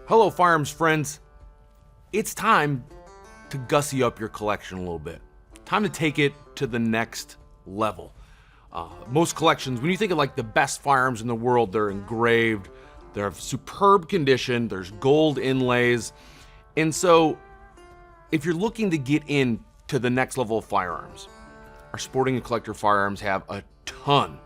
Hello, firearms friends. It's time to gussy up your collection a little bit. Time to take it to the next level. Most collections, when you think of like the best firearms in the world, they're engraved, they're of superb condition, there's gold inlays. And so if you're looking to get into the next level of firearms, our sporting and collector firearms have a ton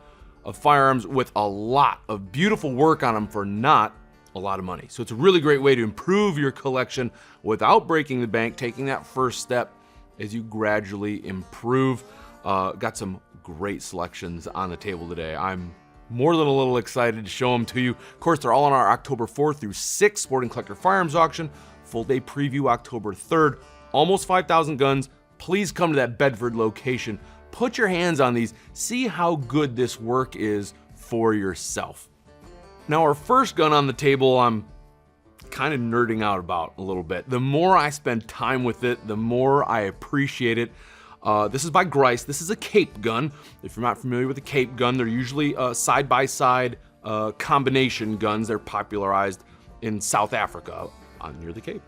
of firearms with a lot of beautiful work on them for not a lot of money. So it's a really great way to improve your collection without breaking the bank, taking that first step as you gradually improve. Got some great selections on the table today. I'm more than a little excited to show them to you. Of course, they're all on our October 4th through 6th Sporting Collector Firearms Auction. Full day preview October 3rd. Almost 5,000 guns. Please come to that Bedford location. Put your hands on these. See how good this work is for yourself. Now, our first gun on the table, I'm kind of nerding out about a little bit. The more I spend time with it, the more I appreciate it. This is by Grice. This is a Cape gun. If you're not familiar with a Cape gun, they're usually side-by-side combination guns. They're popularized in South Africa near the Cape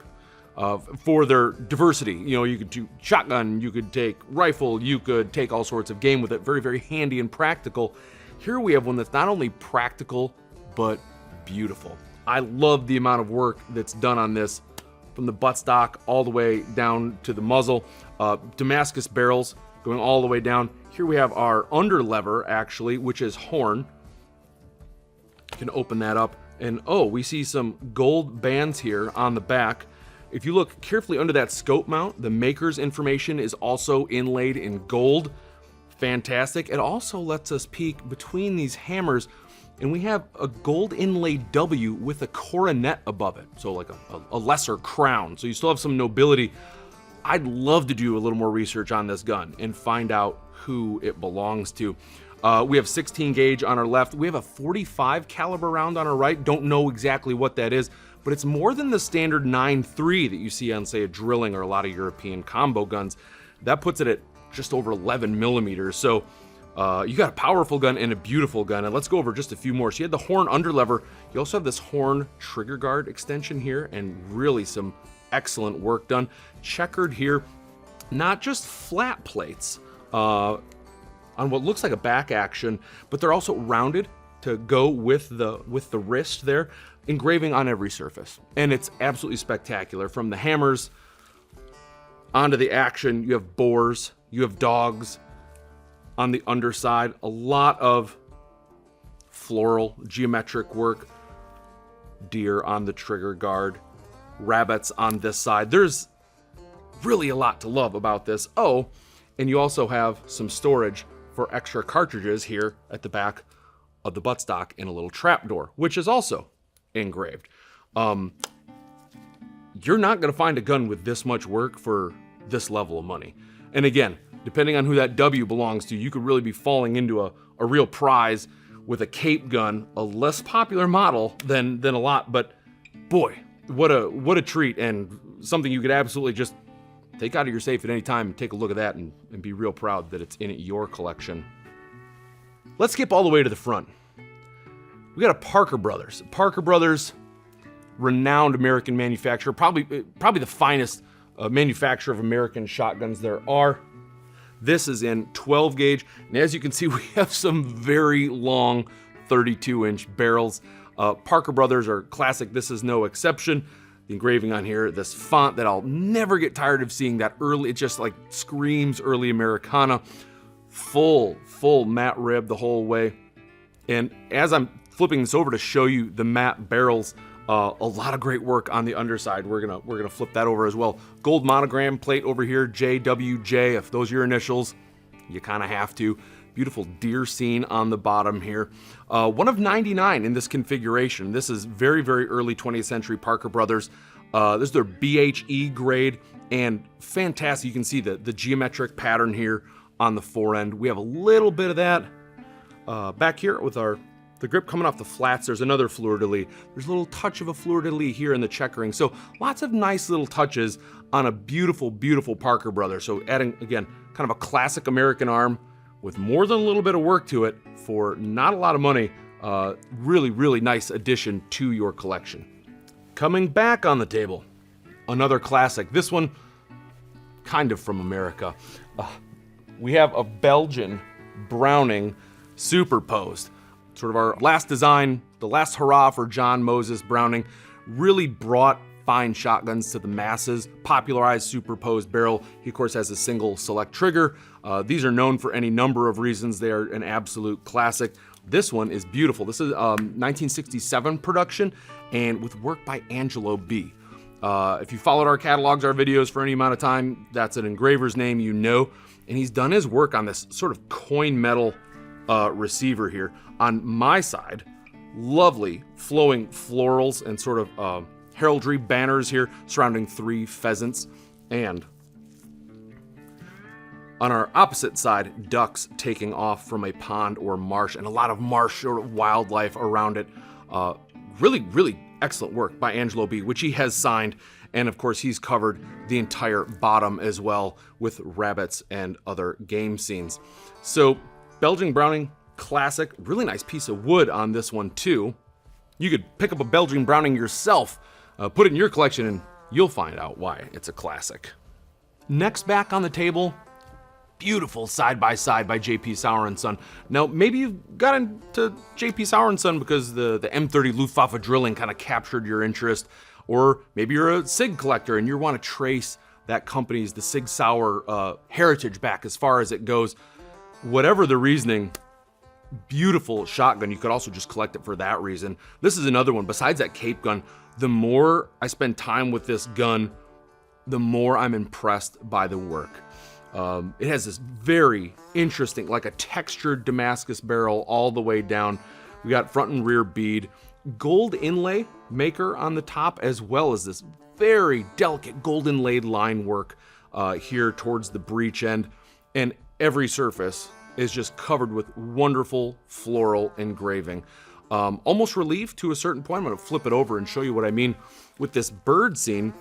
for their diversity. You know, you could do shotgun, you could take rifle, you could take all sorts of game with it. Very, very handy and practical. Here we have one that's not only practical, but beautiful. I love the amount of work that's done on this, from the buttstock all the way down to the muzzle. Damascus barrels going all the way down. Here we have our under lever, actually, which is horn. You can open that up, and oh, we see some gold bands here on the back. If you look carefully under that scope mount, the maker's information is also inlaid in gold. Fantastic. It also lets us peek between these hammers, and we have a gold inlaid W with a coronet above it, so like a lesser crown. So you still have some nobility. I'd love to do a little more research on this gun and find out who it belongs to. We have 16 gauge on our left. We have a 45 caliber round on our right. Don't know exactly what that is, but it's more than the standard 9.3 that you see on, say, a drilling or a lot of European combo guns. That puts it at just over 11 millimeters. So you got a powerful gun and a beautiful gun. And let's go over just a few more. So you had the horn under lever. You also have this horn trigger guard extension here, and really some excellent work done. Checkered here, not just flat plates on what looks like a back action, but they're also rounded to go with the wrist there. Engraving on every surface, and it's absolutely spectacular. From the hammers onto the action, you have bores, you have dogs on the underside, a lot of floral geometric work, deer on the trigger guard, rabbits on this side. There's really a lot to love about this. Oh, and you also have some storage for extra cartridges here at the back of the buttstock and a little trapdoor, which is also engraved. You're not going to find a gun with this much work for this level of money. And again, depending on who that W belongs to, you could really be falling into a real prize with a Cape gun, a less popular model than a lot, but boy, what a treat, and something you could absolutely just take out of your safe at any time and take a look at that and be real proud that it's in your collection. Let's skip all the way to the front. We got a Parker Brothers. Parker Brothers, renowned American manufacturer, probably the finest manufacturer of American shotguns there are. This is in 12 gauge, and as you can see, we have some very long 32-inch barrels. Parker Brothers are classic. This is no exception. The engraving on here, this font that I'll never get tired of seeing, that early, it just like screams early Americana. Full matte rib the whole way. And as I'm flipping this over to show you the matte barrels, a lot of great work on the underside. We're gonna flip that over as well. Gold monogram plate over here, JWJ. If those are your initials, you kind of have to. Beautiful deer scene on the bottom here. One of 99 in this configuration. This is very, very early 20th century Parker Brothers. This is their BHE grade, and fantastic. You can see the geometric pattern here on the fore end. We have a little bit of that back here with the grip coming off the flats. There's another fleur-de-lis. There's a little touch of a fleur-de-lis here in the checkering. So lots of nice little touches on a beautiful, beautiful Parker Brothers. So adding, again, kind of a classic American arm with more than a little bit of work to it for not a lot of money. Really, really nice addition to your collection. Coming back on the table, another classic. This one, kind of from America. We have a Belgian Browning superposed. Sort of our last design, the last hurrah for John Moses Browning. Really brought fine shotguns to the masses, popularized superposed barrel. He of course has a single select trigger. These are known for any number of reasons. They are an absolute classic. This one is beautiful. This is 1967 production and with work by Angelo B. If you followed our catalogs, our videos for any amount of time, that's an engraver's name you know. And he's done his work on this sort of coin metal receiver here. On my side, lovely flowing florals and sort of heraldry banners here surrounding 3 pheasants. And on our opposite side, ducks taking off from a pond or marsh, and a lot of marsh or wildlife around it. Really, really excellent work by Angelo B, which he has signed. And of course, he's covered the entire bottom as well with rabbits and other game scenes. So, Belgian Browning, classic. Really nice piece of wood on this one too. You could pick up a Belgian Browning yourself, put it in your collection, and you'll find out why it's a classic. Next back on the table, beautiful side-by-side by J.P. Sauer & Son. Now, maybe you've got into J.P. Sauer & Son because the M30 Luftwaffe drilling kind of captured your interest, or maybe you're a SIG collector and you want to trace that company's, the Sig Sauer heritage back as far as it goes. Whatever the reasoning, beautiful shotgun. You could also just collect it for that reason. This is another one. Besides that cape gun, the more I spend time with this gun, the more I'm impressed by the work. It has this very interesting, like a textured Damascus barrel all the way down. We got front and rear bead, gold inlay maker on the top, as well as this very delicate gold inlaid line work here towards the breech end. And every surface is just covered with wonderful floral engraving. Almost relief to a certain point. I'm going to flip it over and show you what I mean with this bird scene.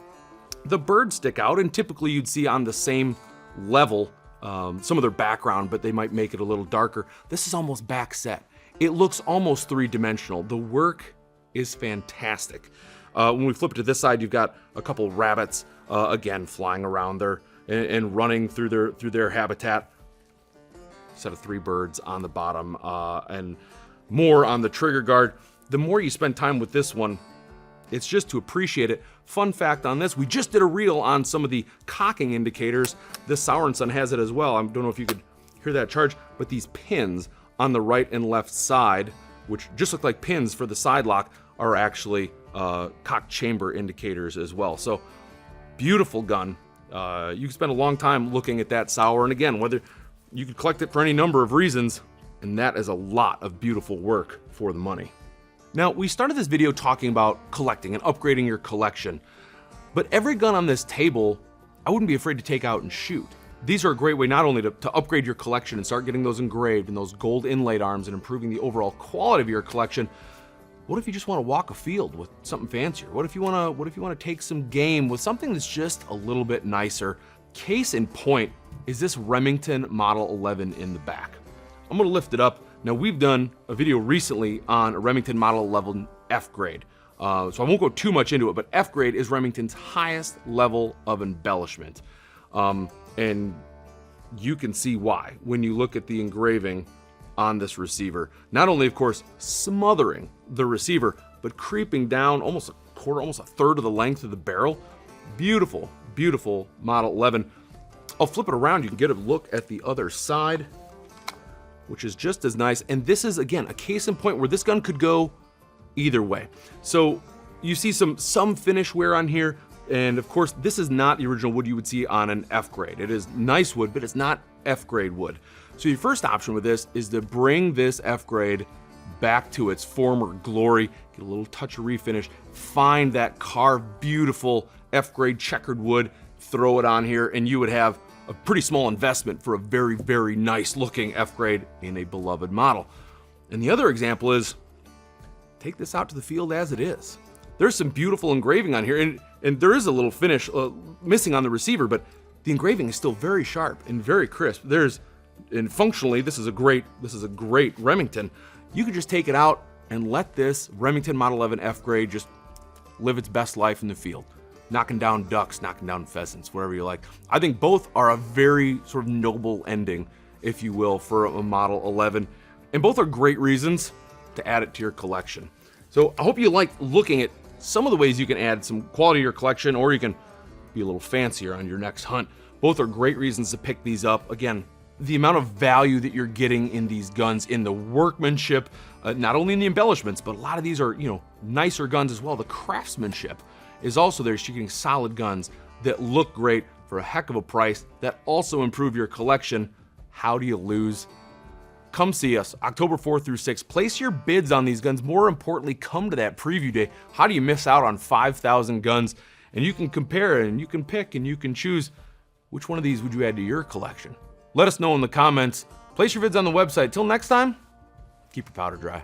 The birds stick out, and typically you'd see on the same level some of their background, but they might make it a little darker. This is almost back set. It looks almost three-dimensional. The work is fantastic. When we flip it to this side, you've got a couple rabbits again flying around there and running through their habitat. Set of 3 birds on the bottom and more on the trigger guard. The more you spend time with this one, it's just to appreciate it. Fun fact on this, we just did a reel on some of the cocking indicators. This Sauer & Son has it as well. I don't know if you could hear that charge, but these pins on the right and left side, which just look like pins for the side lock, are actually cock chamber indicators as well. So beautiful gun. You can spend a long time looking at that Sauer, and again, whether you could collect it for any number of reasons, and that is a lot of beautiful work for the money. Now, we started this video talking about collecting and upgrading your collection, but every gun on this table, I wouldn't be afraid to take out and shoot. These are a great way not only to upgrade your collection and start getting those engraved and those gold inlaid arms and improving the overall quality of your collection. What if you just want to walk a field with something fancier? What if you want to take some game with something that's just a little bit nicer? Case in point is this Remington Model 11 in the back. I'm going to lift it up. Now, we've done a video recently on a Remington Model 11 F grade, so I won't go too much into it, but F grade is Remington's highest level of embellishment. And you can see why when you look at the engraving on this receiver. Not only, of course, smothering the receiver, but creeping down almost a quarter, almost a third of the length of the barrel. Beautiful, beautiful Model 11. I'll flip it around. You can get a look at the other side, which is just as nice. And this is, again, a case in point where this gun could go either way. So you see some finish wear on here. And of course, this is not the original wood you would see on an F grade. It is nice wood, but it's not F grade wood. So your first option with this is to bring this F grade back to its former glory, get a little touch of refinish, find that carved, beautiful F grade checkered wood, throw it on here, and you would have a pretty small investment for a very, very nice looking F grade in a beloved model. And the other example is, take this out to the field as it is. There's some beautiful engraving on here, and there is a little finish missing on the receiver, but the engraving is still very sharp and very crisp. And functionally, this is a great Remington. You could just take it out and let this Remington Model 11 F grade just live its best life in the field, knocking down ducks, knocking down pheasants, whatever you like. I think both are a very sort of noble ending, if you will, for a Model 11, and both are great reasons to add it to your collection. So I hope you like looking at some of the ways you can add some quality to your collection, or you can be a little fancier on your next hunt. Both are great reasons to pick these up. Again, the amount of value that you're getting in these guns, in the workmanship, not only in the embellishments, but a lot of these are, nicer guns as well. The craftsmanship is also there. So you're getting solid guns that look great for a heck of a price that also improve your collection. How do you lose? Come see us October 4th through 6th. Place your bids on these guns. More importantly, come to that preview day. How do you miss out on 5,000 guns? And you can compare and you can pick and you can choose which one of these would you add to your collection. Let us know in the comments. Place your vids on the website. Till next time, keep your powder dry.